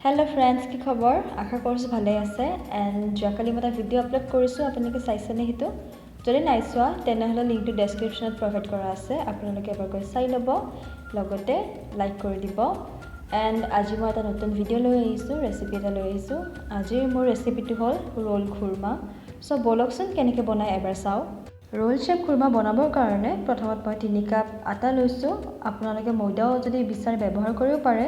Hello friends, কি খবৰ? আশা কৰিছোঁ ভালে আছে এণ্ড যোৱাকালি মই এটা ভিডিঅ' আপলোড কৰিছোঁ আপোনালোকে চাইছেনে সেইটো যদি নাই চোৱা তেনেহ'লে লিংকটো ডেছক্ৰিপশ্যনত প্ৰভাইড কৰা আছে আপোনালোকে এবাৰ গৈ চাই ল'ব লগতে লাইক কৰি দিব এণ্ড আজি মই এটা নতুন ভিডিঅ' লৈ আহিছোঁ ৰেচিপি এটা লৈ আহিছোঁ আজিৰ মোৰ ৰেচিপিটো হ'ল ৰোল খুৰমা চ' ব'লকচোন কেনেকৈ বনাই এবাৰ চাওঁ ৰোল শ্বেপ খুৰমা বনাবৰ কাৰণে প্ৰথমত মই 3 কাপ আটা লৈছোঁ আপোনালোকে ময়দাও যদি বিচাৰে ব্যৱহাৰ কৰিব পাৰে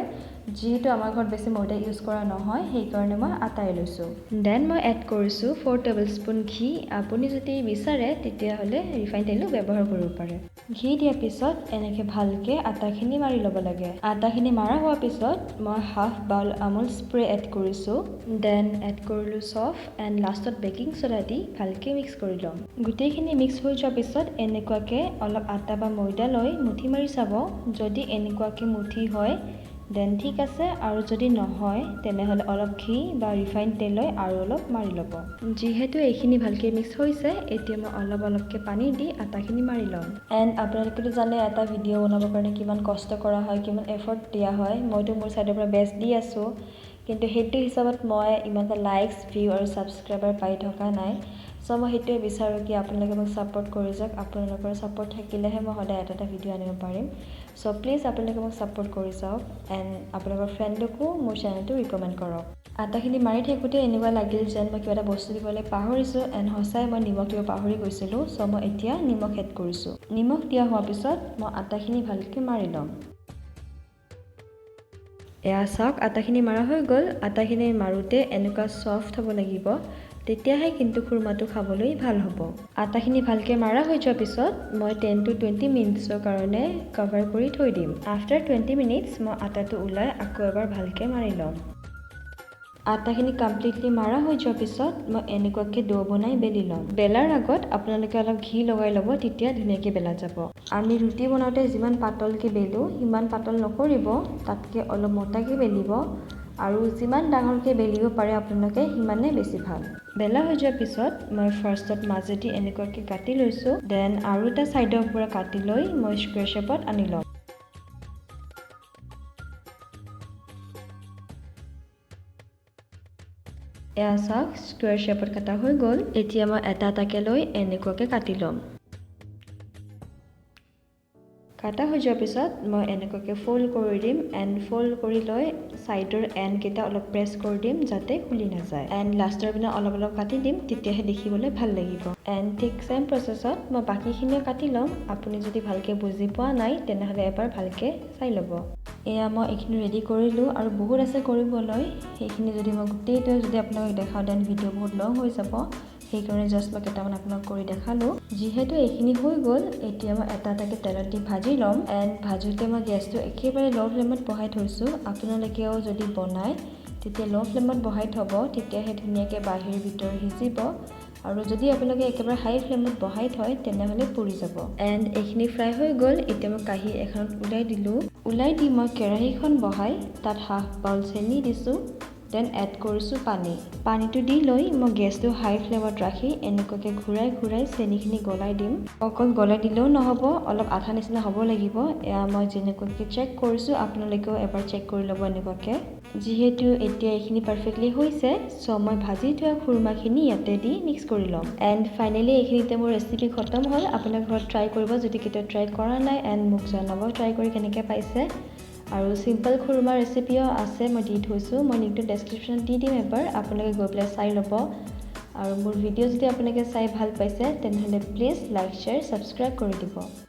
যেহেতু আমাৰ ঘৰত বেছি ময়দা ইউজ কৰা নহয় সেইকাৰণে মই আটাই লৈছোঁ দেন মই এড কৰিছোঁ 4 টেবলস্পুন ঘি আপুনি যদি বিচাৰে তেতিয়াহ'লে ৰিফাইন তেলো ব্যৱহাৰ কৰিব পাৰে ঘি দিয়াৰ পিছত এনেকৈ ভালকৈ আটাখিনি মাৰি ল'ব লাগে আটাখিনি মাৰা হোৱাৰ পিছত মই হাফ বাউল আমুল স্প্ৰে এড কৰিছোঁ দেন এড কৰিলোঁ চফ এণ্ড লাষ্টত বেকিং ছ'ডা দি ভালকৈ মিক্স কৰি ল'ম গোটেইখিনি মিক্স হৈ যোৱাৰ পিছত এনেকুৱাকৈ অলপ আটা বা ময়দা লৈ মুঠি মাৰি চাব যদি এনেকুৱাকৈ মুঠি হয় দেন ঠিক আছে আৰু যদি নহয় তেনেহ'লে অলপ ঘি বা ৰিফাইন তেল লৈ আৰু অলপ মাৰি ল'ব যিহেতু এইখিনি ভালকৈ মিক্স হৈছে এতিয়া মই অলপকৈ পানী দি আটাখিনি মাৰি ল'ম এণ্ড আপোনালোকেতো জানে এটা ভিডিঅ' বনাবৰ কাৰণে কিমান কষ্ট কৰা হয় কিমান এফৰ্ট দিয়া হয় মইতো মোৰ ছাইডৰ পৰা বেষ্ট দি আছোঁ কিন্তু সেইটো হিচাপত মই ইমান এটা লাইকছ ভিউ আৰু ছাবস্ক্ৰাইবাৰ পাই থকা নাই চ' মই সেইটোৱে বিচাৰোঁ কি আপোনালোকে মোক ছাপোৰ্ট কৰি যাওক আপোনালোকৰ ছাপোৰ্ট থাকিলেহে মই সদায় এটা ভিডিঅ' আনিব পাৰিম চ' প্লিজ আপোনালোকে মোক ছাপোৰ্ট কৰি যাওক এণ্ড আপোনালোকৰ ফ্ৰেণ্ডকো মোৰ চেনেলটো ৰিকমেণ্ড কৰক আটাখিনি মাৰি থাকোঁতে এনেকুৱা লাগিল যেন মই কিবা এটা বস্তু দিবলৈ পাহৰিছোঁ এণ্ড সঁচাই মই নিমখ দিব পাহৰি গৈছিলোঁ চ' মই এতিয়া নিমখ এড কৰিছোঁ নিমখ দিয়া হোৱাৰ পিছত মই আটাখিনি ভালকৈ মাৰি ল'ম এয়া চাওক আটাখিনি মাৰা হৈ গ'ল আটাখিনি মাৰোঁতে এনেকুৱা ছফ্ট হ'ব লাগিব তেতিয়াহে কিন্তু খুৰমাটো খাবলৈ ভাল হ'ব আটাখিনি ভালকৈ মাৰা হৈ যোৱাৰ পিছত মই 10 to 20 মিনিটছৰ কাৰণে কভাৰ কৰি থৈ দিম আফটাৰ 20 মিনিটছ মই আটাটো ওলাই আকৌ এবাৰ ভালকৈ মাৰি ল'ম আটাখিনি কমপ্লিটলি মাৰা হৈ যোৱাৰ পিছত মই এনেকুৱাকৈ ডো বনাই বেলি ল'ম বেলাৰ আগত আপোনালোকে অলপ ঘি লগাই ল'ব তেতিয়া ধুনীয়াকৈ বেলা যাব আমি ৰুটি বনাওঁতে যিমান পাতলকৈ বেলোঁ সিমান পাতল নকৰিব তাতকৈ অলপ মোটাকৈ বেলিব আৰু যিমান ডাঙৰকৈ বেলিব পাৰে আপোনালোকে সিমানে বেছি ভাল বেলা হৈ যোৱাৰ পিছত মই ফাৰ্ষ্টত মাজেদি এনেকুৱাকৈ কাটি লৈছোঁ দেন আৰু এটা ছাইডৰ পৰা কাটি লৈ মই স্কুৱেৰ শ্বেপত আনি ল'ম এয়া চাওক স্কুৱেৰ শ্বেপত কটা হৈ গ'ল এতিয়া মই এটা এটাকৈ লৈ এনেকুৱাকৈ কাটি ল'ম কাটা হৈ যোৱাৰ পিছত মই এনেকুৱাকৈ ফ'ল্ড কৰি দিম এণ্ড ফ'ল্ড কৰি লৈ ছাইডৰ এণ্ডকেইটা অলপ প্ৰেছ কৰি দিম যাতে খুলি নাযায় এণ্ড লাষ্টৰ পিনে অলপ কাটি দিম তেতিয়াহে দেখিবলৈ ভাল লাগিব এণ্ড ঠিক চেম প্ৰচেছত মই বাকীখিনিও কাটি ল'ম আপুনি যদি ভালকৈ বুজি পোৱা নাই তেনেহ'লে এবাৰ ভালকৈ চাই ল'ব এয়া মই এইখিনি ৰেডি কৰিলোঁ আৰু বহুত আছে কৰিবলৈ সেইখিনি যদি মই গোটেইটো যদি আপোনালোকক দেখাওঁ দেন ভিডিঅ' বহুত লং হৈ যাব সেইকাৰণে জাষ্ট মই কেইটামান আপোনাক কৰি দেখালোঁ যিহেতু এইখিনি হৈ গ'ল এতিয়া মই এটা এটাকৈ তেলত দি ভাজি ল'ম এণ্ড ভাজোঁতে মই গেছটো একেবাৰে ল' ফ্লেমত বহাই থৈছোঁ আপোনালোকেও যদি বনায় তেতিয়া ল' ফ্লেমত বহাই থ'ব তেতিয়াহে ধুনীয়াকৈ বাহিৰ ভিতৰ সিজিব আৰু যদি আপোনালোকে একেবাৰে হাই ফ্লেমত বহাই থয় তেনেহ'লে পুৰি যাব এণ্ড এইখিনি ফ্ৰাই হৈ গ'ল এতিয়া মই কাঁহী এখনত ওলাই দিলোঁ ওলাই দি মই কেৰাহীখন বহাই তাত হাফ বাউল চেনি দিছোঁ দেন এড কৰিছোঁ পানীটো দি লৈ মই গেছটো হাই ফ্লেমত ৰাখি এনেকুৱাকৈ ঘূৰাই চেনিখিনি গলাই দিম অকল গলাই দিলেও নহ'ব অলপ আঠা নিচিনা হ'ব লাগিব এয়া মই যেনেকুৱাকৈ চেক কৰিছোঁ আপোনালোকেও এবাৰ চেক কৰি ল'ব এনেকুৱাকৈ যিহেতু এতিয়া এইখিনি পাৰফেক্টলি হৈছে চ' মই ভাজি থোৱা খুৰমাখিনি ইয়াতে দি মিক্স কৰি ল'ম এণ্ড ফাইনেলি এইখিনিতে মোৰ ৰেচিপি খতম হ'ল আপোনাৰ ঘৰত ট্ৰাই কৰিব যদি কেতিয়াও ট্ৰাই কৰা নাই এণ্ড মোক জনাব ট্ৰাই কৰি কেনেকৈ পাইছে আৰু চিম্পল খুৰমা ৰেচিপিও আছে মই দি থৈছোঁ মই লিংকটো ডেছক্ৰিপশ্যনত দি দিম এবাৰ আপোনালোকে গৈ পেলাই চাই ল'ব আৰু মোৰ ভিডিঅ' যদি আপোনালোকে চাই ভাল পাইছে তেনেহ'লে প্লিজ লাইক শ্বেয়াৰ ছাবস্ক্ৰাইব কৰি দিব